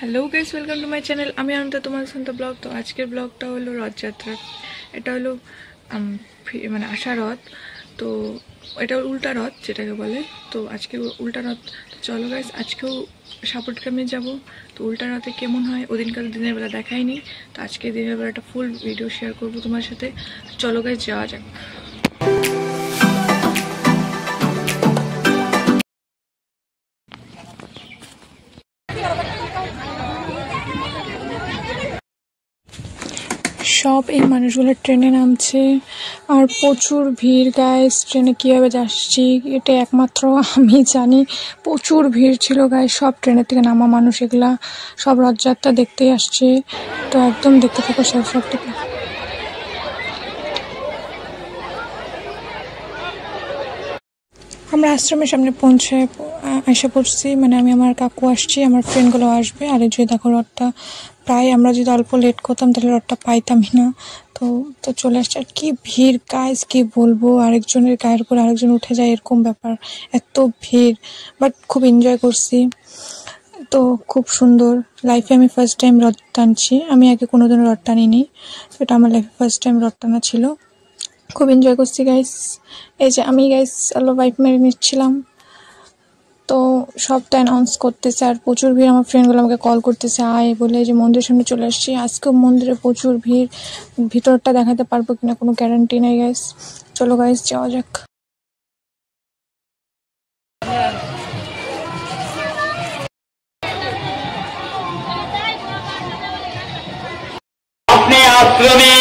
Hello guys, welcome to my channel. আমি আনন্দ, তোমার সন্ত ব্লগ। তো আজকের ব্লগটা হলো রথযাত্রা। এটা হলো মানে আশা রথ। তো এটা উল্টা রথ যেটাকে বলে। তো আজকে উল্টা রথ। তো চলো গাইস, আজকেও সাপোর্টগ্রামে যাব। তো উল্টা রথে কেমন হয়, ওদিনকার দিনের বেলা দেখাইনি। তো আজকে দিনের বেলাটা ফুল ভিডিও শেয়ার করবো তোমার সাথে। চলো গাইস, যাওয়া যাক। সব এই মানুষগুলো ট্রেনে নামছে আর প্রচুর ভিড় গাইস। ট্রেনে কীভাবে যাচ্ছি এটা একমাত্র আমি জানি। প্রচুর ভিড় ছিল গাইস। সব ট্রেনের থেকে নামা মানুষ, এগুলা সব রথযাত্রা দেখতেই আসছে। তো একদম দেখতে থাকো সব থেকে। আমরা আশ্রমের সামনে পৌঁছে এসে পড়ছি। মানে আমি, আমার কাকু আসছি, আমার ফ্রেন্ডগুলো আসবে। আর এই যে দেখো রথটা প্রায়, আমরা যদি অল্প লেট করতাম তাহলে রথটা পাইতামই না। তো তো চলে আসছে। আর কি ভিড় গাইস, কি বলবো। আরেকজনের গায়ের উপর আরেকজন উঠে যায়, এরকম ব্যাপার। এত ভিড়, বাট খুব এনজয় করছি। তো খুব সুন্দর। লাইফে আমি ফার্স্ট টাইম রথ টানছি। আমি আগে কোনোদিনও রথ টানিনি। এটা আমার লাইফে ফার্স্ট টাইম রথ টানা ছিল। খুব এনজয় করছি গাইস। এই যে আমি গাইস আলো বাইক মেরে নিচ্ছিলাম। তো সবটা অ্যানাউন্স করতেছে আর প্রচুর ভিড়। আমার ফ্রেন্ডগুলো আমাকে কল করতেছে আয় বলে। যে মন্দিরের সামনে চলে আসছি। আজকেও মন্দিরে প্রচুর ভিড়। ভিতরটা দেখাতে পারবো কিনা কোনো গ্যারান্টি নেই গাইস। চলো গাইস, যাওয়া যাক। अपने आश्रमे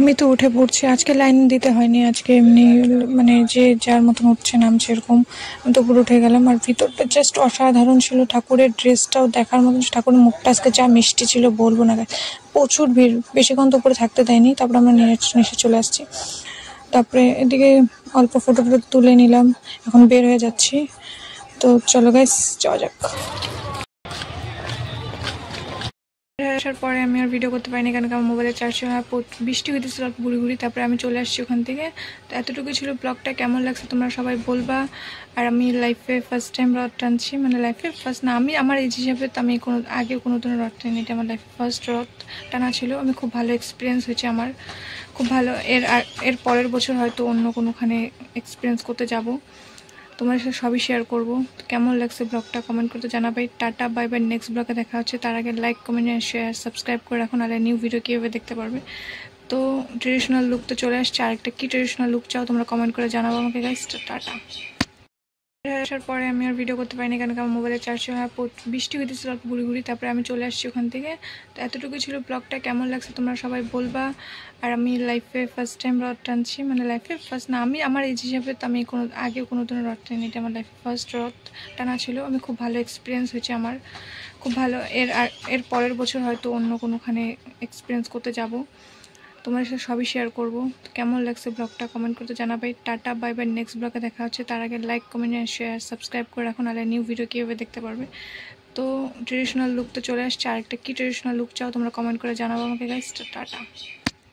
আমি তো উঠে পড়ছি। আজকে লাইন দিতে হয়নি, আজকে এমনি মানে যে যার মতন উঠছে নামছে এরকম। আমি তো উপরে উঠে গেলাম। আর ভিতরটা জাস্ট অসাধারণ ছিল। ঠাকুরের ড্রেসটাও দেখার মতন। ঠাকুরের মুখটা আজকে যা মিষ্টি ছিল বলবো না। প্রচুর ভিড়, বেশিক্ষণ তো উপরে থাকতে দেয়নি। তারপর আমরা নিচে চলে আসছি। তারপরে এদিকে অল্প ফটো তুলে নিলাম। এখন বের হয়ে যাচ্ছি। তো চলো গাইস, যাওয়া যাক। আসার পরে আমি আর ভিডিও করতে পারিনি, কারণ আমার মোবাইলে চার্জ ছিল না। বৃষ্টি হইতেছিল ঘুরি ঘুরি। তারপরে আমি চলে আসছি ওখান থেকে। তো এতটুকু ছিল ব্লগটা। কেমন লাগছে তোমরা সবাই বলবা। আর আমি লাইফে ফার্স্ট টাইম রথ টানছি। মানে লাইফে ফার্স্ট না, আমি আমার এজ হিসাবে তো আমি আগে কোনোদিনও রথ টানি। এটা আমার লাইফে ফার্স্ট রথ টানা ছিল। আমি খুব ভালো এক্সপিরিয়েন্স হয়েছে আমার, খুব ভালো। এর পরের বছর হয়তো অন্য কোনোখানে এক্সপিরিয়েন্স করতে যাব। তোমার সাথে সবই শেয়ার করবো। তো কেমন লাগছে ব্লগটা কমেন্ট করতে জানাবাই। টাটা, বাই বাই। নেক্সট ব্লগে দেখা হচ্ছে। তার আগে লাইক, কমেন্ট, শেয়ার, সাবস্ক্রাইব করে রাখুন। আর নিউ ভিডিও কীভাবে দেখতে পারবে। তো ট্রেডিশনাল লুক তো চলে আসছে। আরেকটা কি ট্রেডিশনাল লুক চাও তোমরা কমেন্ট করে জানাবো আমাকে গাইস। টাটা। আসার পরে আমি আর ভিডিও করতে পারিনি, কারণ আমার মোবাইলে চার্জ ছিল না। বৃষ্টি হইতেছিল ঘুরি ঘুরি। তারপরে আমি চলে আসছি ওখান থেকে। তো এতটুকু ছিল ব্লগটা। কেমন লাগছে তোমরা সবাই বলবা। আর আমি লাইফে ফার্স্ট টাইম রথ টানছি। মানে লাইফে ফার্স্ট না, আমি আমার এজ হিসাবে তো আমি আগে কোনোদিনও রথ টানি। এটা আমার লাইফে ফার্স্ট রথ টানা ছিল। আমি খুব ভালো এক্সপিরিয়েন্স হয়েছে আমার, খুব ভালো। এর পরের বছর হয়তো অন্য কোনোখানে এক্সপিরিয়েন্স করতে যাব। তোমার সাথে সবই শেয়ার করবো। তো কেমন লাগছে ব্লগটা কমেন্ট করতে জানাবাই। টাটা, বাই বাই। নেক্সট ব্লগে দেখা হচ্ছে। তার আগে লাইক, কমেন্ট, শেয়ার, সাবস্ক্রাইব করে রাখুন। আর নিউ ভিডিও কীভাবে দেখতে পারবে। তো ট্রেডিশনাল লুক তো চলে আসছে। আরেকটা কি ট্রেডিশনাল লুক চাও তোমরা কমেন্ট করে জানাবো আমাকে গাইস। টাটা।